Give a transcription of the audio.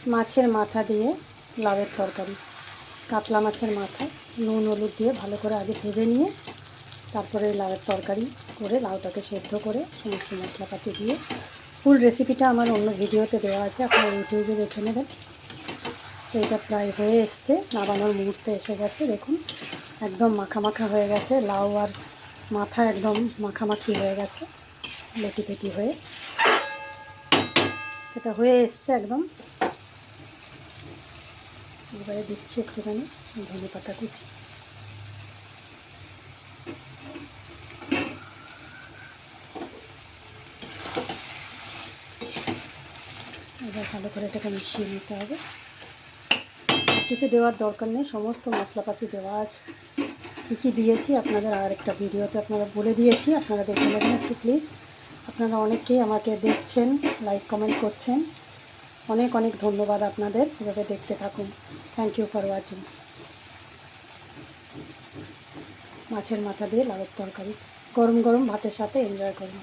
মাছের মাথা দিয়ে লাউয়ের তরকারি। কাতলা মাছের মাথা নুন হলুদ দিয়ে ভালো করে আগে ভেজে নিয়ে তারপরে লাউয়ের তরকারি করে লাউটাকে সেদ্ধ করে সমস্ত মশলাপাতি দিয়ে, ফুল রেসিপিটা আমার অন্য ভিডিওতে দেওয়া আছে, আপনারা ইউটিউবে দেখে নেবেন। তো এটা প্রায় হয়ে এসছে, নামানোর মুহূর্তে এসে গেছে। দেখুন একদম মাখা মাখা হয়ে গেছে, লাউ আর মাথা একদম মাখামাখি হয়ে গেছে, লেটি পেটি হয়ে এটা হয়ে এসছে একদম। এবারে দিচ্ছি একটুখানি ধনে পাতা কুচি, এবার ভালো করে এটাকে মিশিয়ে নিতে হবে। কিছু দেওয়ার দরকার নেই, সমস্ত মশলাপাতি দেওয়া আছে। কী কী দিয়েছি আপনাদের আর একটা ভিডিওতে আপনারা বলে দিয়েছি, আপনারা দেখে নেবেন একটু প্লিজ। আপনারা অনেকেই আমাকে দেখছেন, লাইক কমেন্ট করছেন, অনেক অনেক ধন্যবাদ আপনাদের। এভাবে দেখতে থাকুন। Thank you for watching. মাছের মাথা দিয়ে লাউয়ের তরকারি গরম গরম ভাতের সাথে এনজয় করুন।